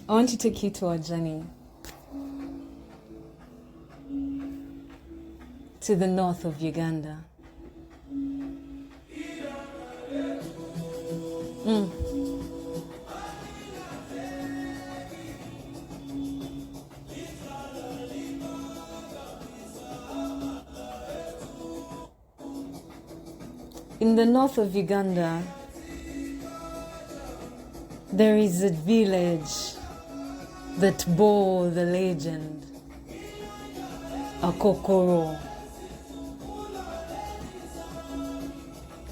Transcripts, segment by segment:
I want to take you to a journey to the north of Uganda. In the north of Uganda, there is a village that bore the legend, Akokoro.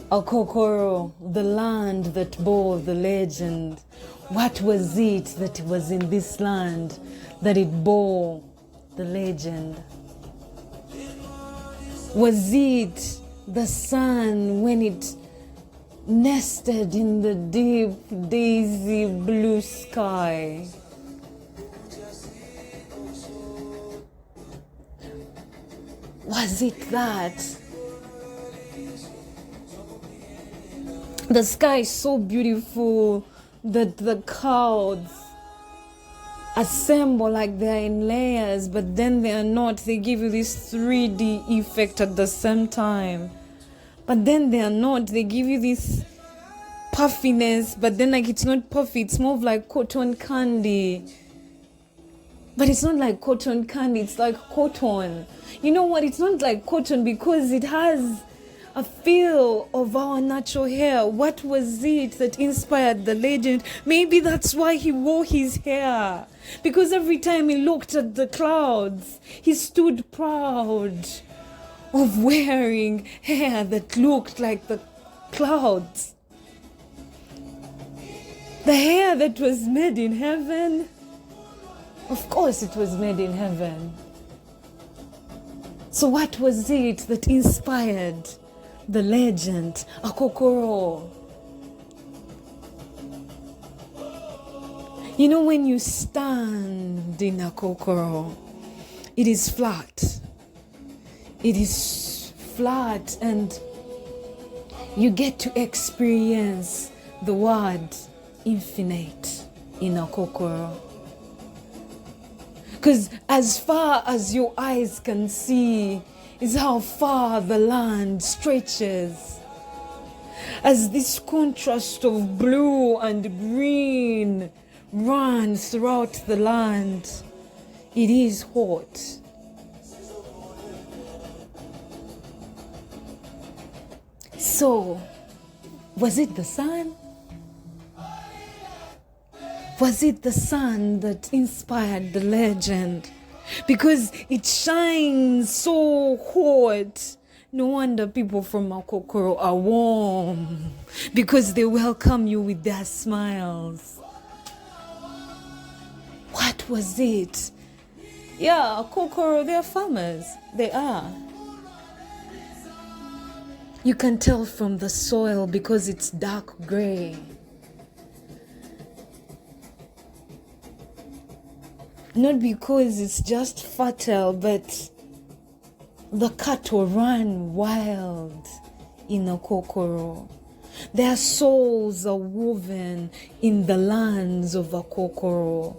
Akokoro, the land that bore the legend. What was it that was in this land that it bore the legend? Was it the sun when it nested in the deep daisy blue sky? Was it that? The sky is so beautiful that the clouds assemble like they're in layers, but then they are not. They give you this 3D effect at the same time. But then they are not. They give you this puffiness, but then like it's not puffy. It's more of like cotton candy. But it's not like cotton candy. It's like cotton. You know what? It's not like cotton because it has a feel of our natural hair. What was it that inspired the legend? Maybe that's why he wore his hair. Because every time he looked at the clouds, he stood proud of wearing hair that looked like the clouds. The hair that was made in heaven. Of course it was made in heaven. So what was it that inspired the legend, Akokoro? You know, when you stand in Akokoro, it is flat. It is flat and you get to experience the word infinite in Akokoro. Because as far as your eyes can see is how far the land stretches. As this contrast of blue and green runs throughout the land, it is hot. So, was it the sun? Was it the sun that inspired the legend? Because it shines so hot. No wonder people from Akokoro are warm. Because they welcome you with their smiles. What was it? Yeah, Akokoro, they're farmers. They are. You can tell from the soil because it's dark gray. Not because it's just fertile, but the cattle run wild in Akokoro. Their souls are woven in the lands of Akokoro.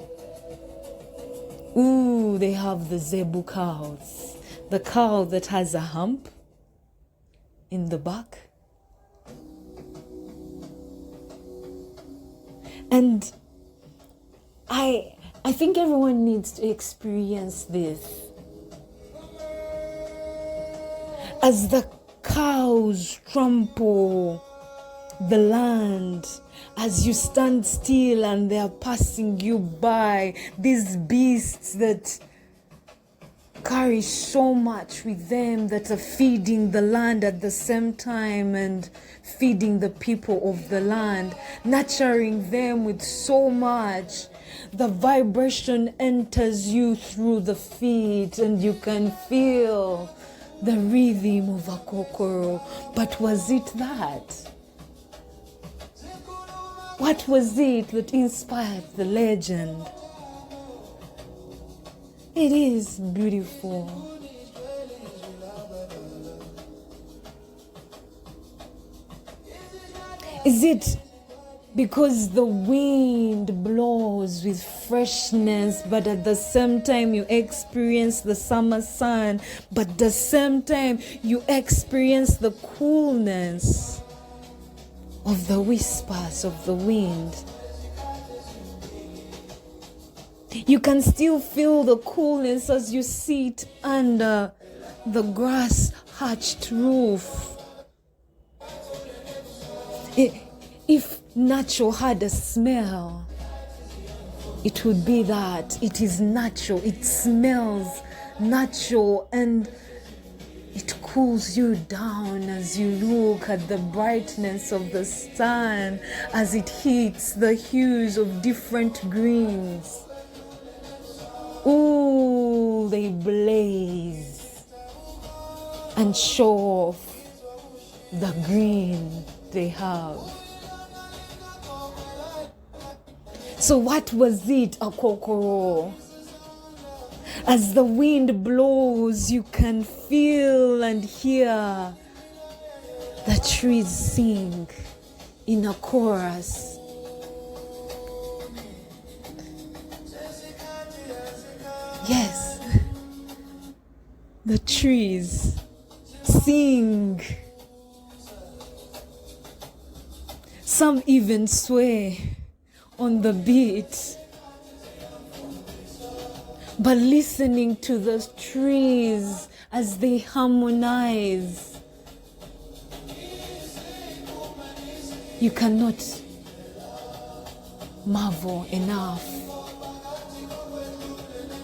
Ooh, they have the zebu cows. The cow that has a hump in the back. And I think everyone needs to experience this. As the cows trample the land, as you stand still and they are passing you by, these beasts that carry so much with them, that are feeding the land at the same time and feeding the people of the land, nurturing them with so much. The vibration enters you through the feet and you can feel the rhythm of Akokoro. But was it that? What was it that inspired the legend? It is beautiful. Is it because the wind blows with freshness, but at the same time you experience the summer sun, but at the same time you experience the coolness of the whispers of the wind. You can still feel the coolness as you sit under the grass-hatched roof. If nature had a smell, it would be that. It is natural, it smells natural, and it cools you down as you look at the brightness of the sun as it hits the hues of different greens. Ooh, they blaze and show off the green they have. So what was it, Akokoro? As the wind blows, you can feel and hear the trees sing in a chorus. Yes, the trees sing. Some even sway on the beat. But listening to the trees as they harmonize, you cannot marvel enough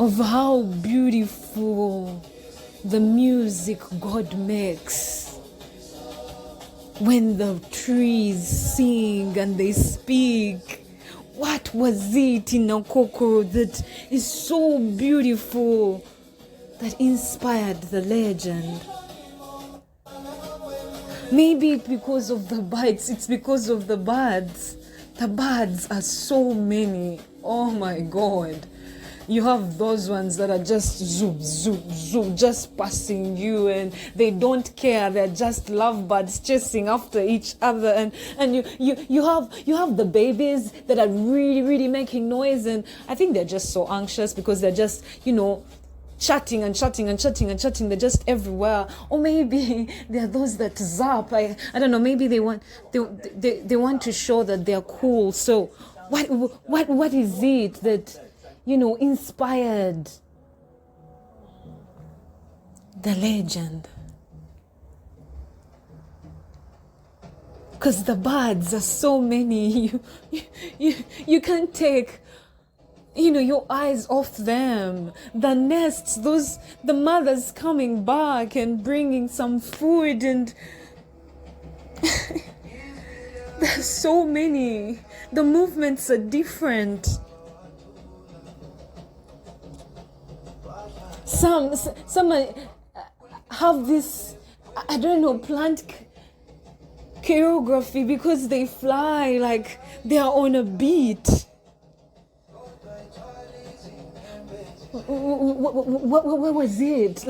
of how beautiful the music God makes when the trees sing and they speak. What was it in Akokoro that is so beautiful that inspired the legend? Maybe because of the birds. It's because of the birds. The birds are so many. Oh my God. You have those ones that are just zoop, zoop, zoop, just passing you, and they don't care. They're just lovebirds chasing after each other. And you have the babies that are really, really making noise, and I think they're just so anxious because they're just, chatting and chatting and chatting and chatting. They're just everywhere. Or maybe they're those that zap. I don't know. Maybe they want to show that they're cool. So what is it that inspired the legend? Because the birds are so many, you can't take your eyes off them. The nests, the mothers coming back and bringing some food, and there's so many. The movements are different. Some have this, I don't know, plant choreography because they fly like they are on a beat. What was it?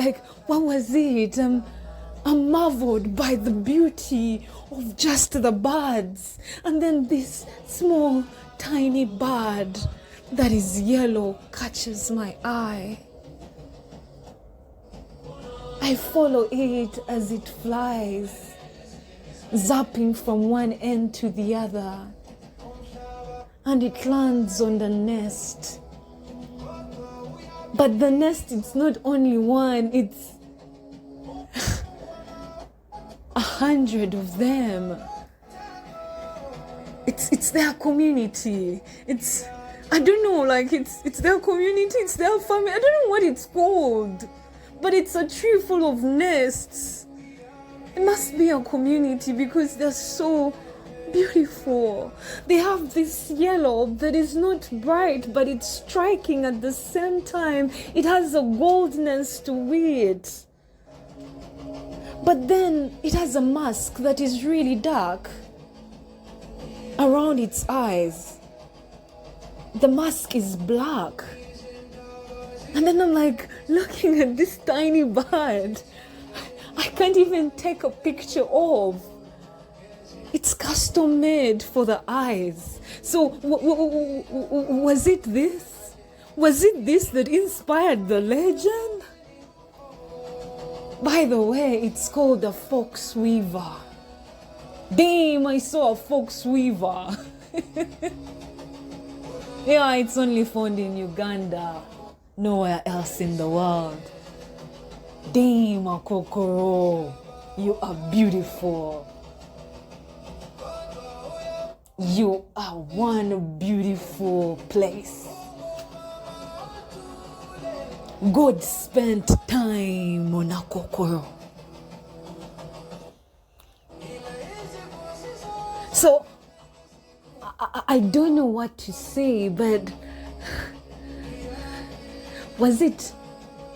What was it? I'm marveled by the beauty of just the birds. And then this small, tiny bird that is yellow catches my eye. I follow it as it flies, zapping from one end to the other. And it lands on the nest. But the nest, it's not only one, it's 100 of them. It's their community. I don't know, it's their community, it's their family. I don't know what it's called. But it's a tree full of nests. It must be a community because they're so beautiful. They have this yellow that is not bright, but it's striking at the same time. It has a goldness to it. But then it has a mask that is really dark around its eyes. The mask is black. And then I'm looking at this tiny bird. I can't even take a picture of. It's custom made for the eyes. So was it this? Was it this that inspired the legend? By the way, it's called a fox weaver. Damn, I saw a fox weaver. Yeah, it's only found in Uganda. Nowhere else in the world. Damn, Akokoro, you are beautiful. You are one beautiful place. God spent time on Akokoro. So, I don't know what to say, but was it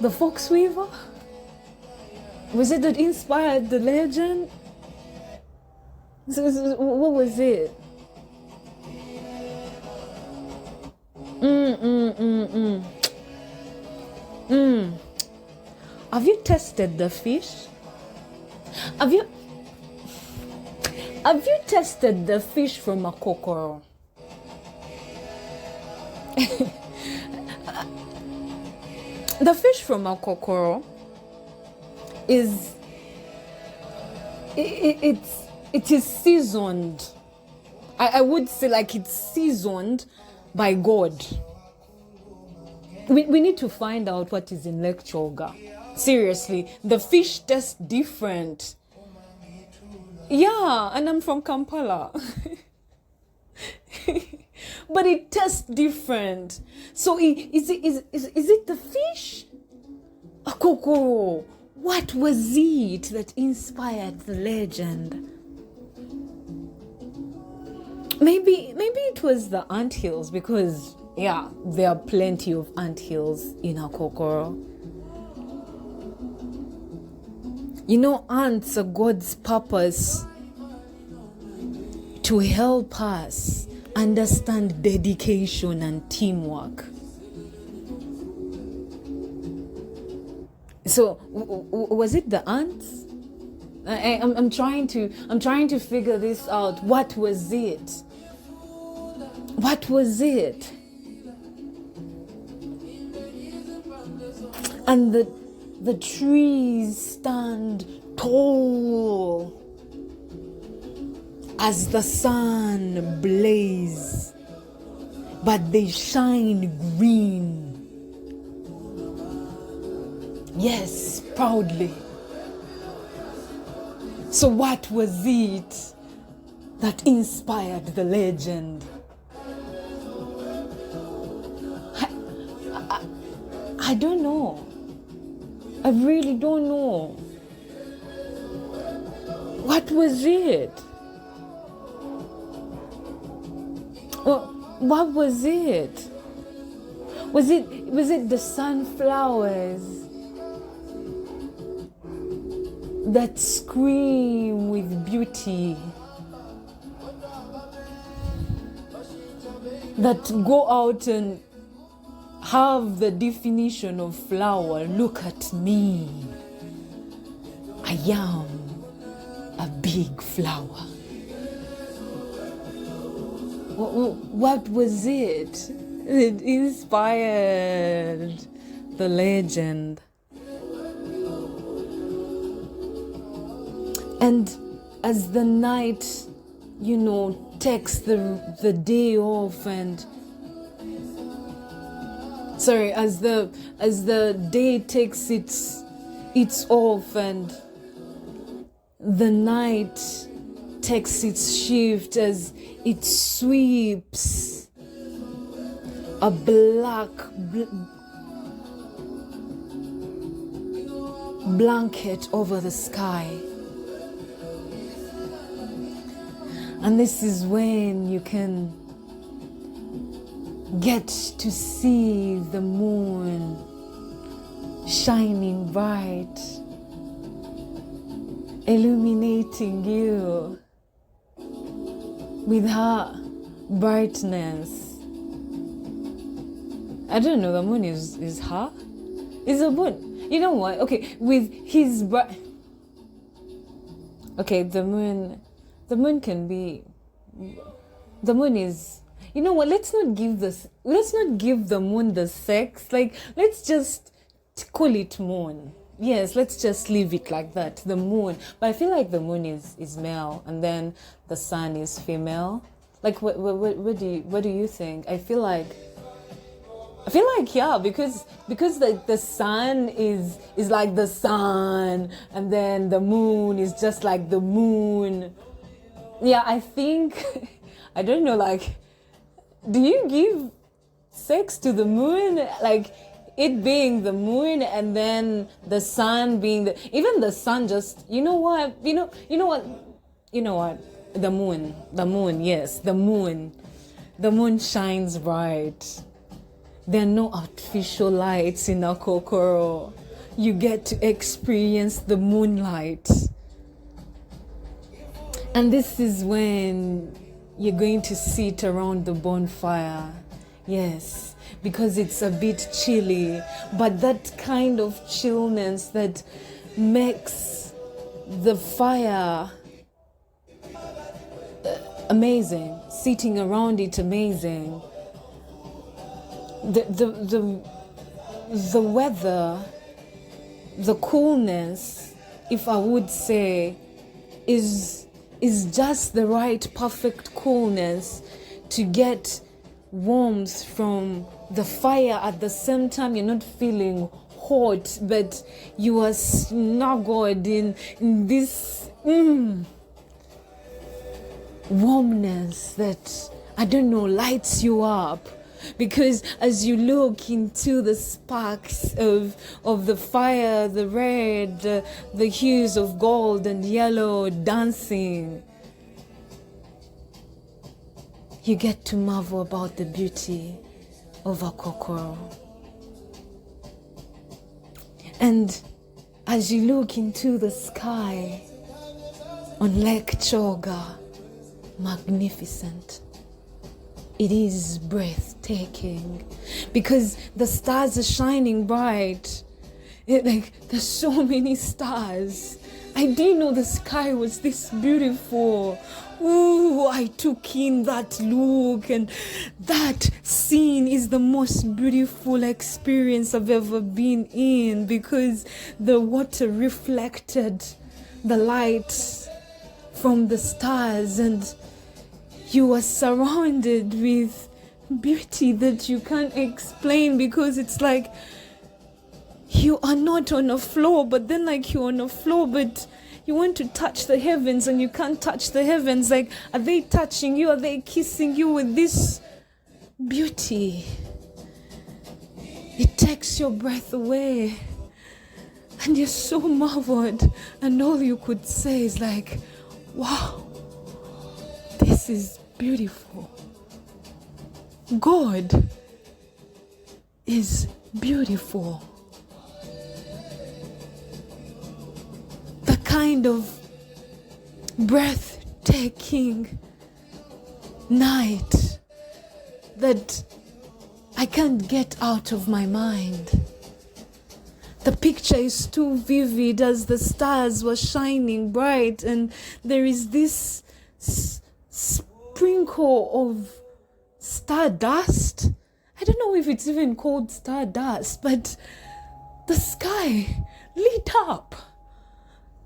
the fox weaver? Was it that inspired the legend? So, what was it? Have you tested the fish? Have you tested the fish from Akokoro? The fish from Akokoro is it is seasoned. I would say like it's seasoned by God. We need to find out what is in Lake Choga. Seriously, the fish tastes different. Yeah, and I'm from Kampala. But it tastes different. So is it the fish? Akokoro, what was it that inspired the legend? Maybe it was the anthills, because yeah, there are plenty of anthills in Akokoro. You know, ants are God's purpose to help us understand dedication and teamwork. So, was it the ants? I'm trying to figure this out. What was it? What was it? And the trees stand tall as the sun blazes, but they shine green. Yes, proudly. So what was it that inspired the legend? I don't know. I really don't know. What was it? What was it? Was it the sunflowers that scream with beauty, that go out and have the definition of flower? Look at me. I am a big flower. What was it that inspired the legend? And as the night, takes the day off, and as the day takes its off, and the night takes its shift, as it sweeps a black blanket over the sky. And this is when you can get to see the moon shining bright, illuminating you with her brightness. I don't know, the moon is her? Is the moon? You know what? Okay, with his the moon The moon can be, the moon is, you know what, let's not give the moon the sex. Like, let's just call it moon. Yes, let's just leave it like that, the moon. But I feel like the moon is male, and then the sun is female. Like, what do you think? I feel like yeah, because the sun is like the sun, and then the moon is just like the moon. Yeah, I think I don't know, like, do you give sex to the moon? Like, it being the moon, and then the sun being even the sun, just, you know what, the moon, yes, the moon shines bright. There are no artificial lights in Akokoro. You get to experience the moonlight. And this is when you're going to sit around the bonfire. Yes, because it's a bit chilly, but that kind of chillness that makes the fire amazing, sitting around it amazing. The weather, the coolness, if I would say, is just the right, perfect coolness to get warmth from the fire. At the same time, you're not feeling hot, but you are snuggled in this warmness that, I don't know, lights you up. Because as you look into the sparks of the fire, the red, the hues of gold and yellow dancing, you get to marvel about the beauty of Akokoro. And as you look into the sky on Lake Choga, magnificent. It is breathtaking because the stars are shining bright. There's so many stars. I didn't know the sky was this beautiful. Ooh, I took in that look, and that scene is the most beautiful experience I've ever been in, because the water reflected the light from the stars, and you are surrounded with beauty that you can't explain, because it's like you are not on a floor, but then like you're on a floor, but you want to touch the heavens and you can't touch the heavens. Like, are they touching you? Are they kissing you with this beauty? It takes your breath away, and you're so marveled, and all you could say is like, wow, this is beautiful. God is beautiful. The kind of breathtaking night that I can't get out of my mind. The picture is too vivid as the stars were shining bright, and there is this sprinkle of stardust. I don't know if it's even called stardust, but the sky lit up.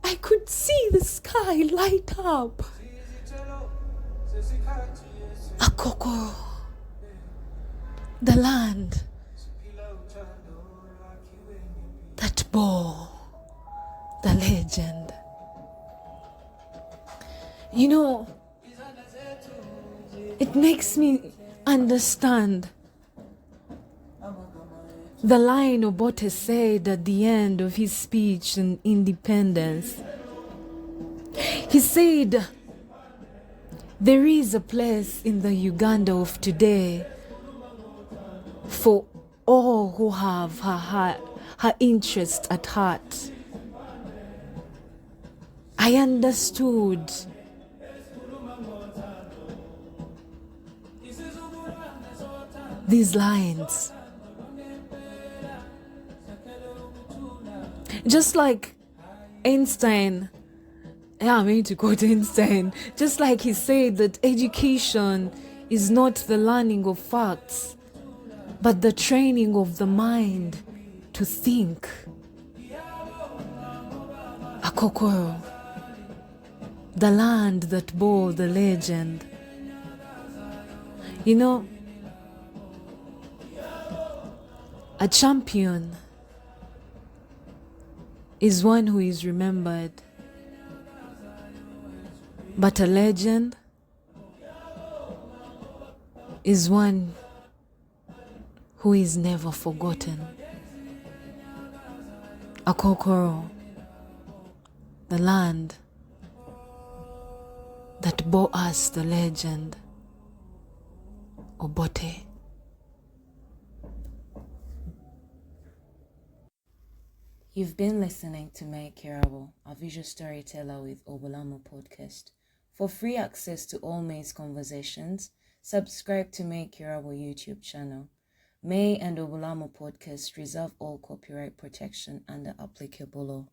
I could see the sky light up. Akokoro, the land that bore the legend. You know, it makes me understand the line Obote said at the end of his speech on independence. He said, there is a place in the Uganda of today for all who have her interest at heart. I understood these lines. Just like Einstein Yeah, I'm going to quote Einstein. Just like he said that education is not the learning of facts, but the training of the mind to think. Akokoro, the land that bore the legend. You know, a champion is one who is remembered, but a legend is one who is never forgotten. Akokoro, the land that bore us the legend. Obote. You've been listening to May Kirabo, a visual storyteller with Obulamo podcast. For free access to all May's conversations, subscribe to May Kirabo YouTube channel. May and Obulamo podcast reserve all copyright protection under applicable law.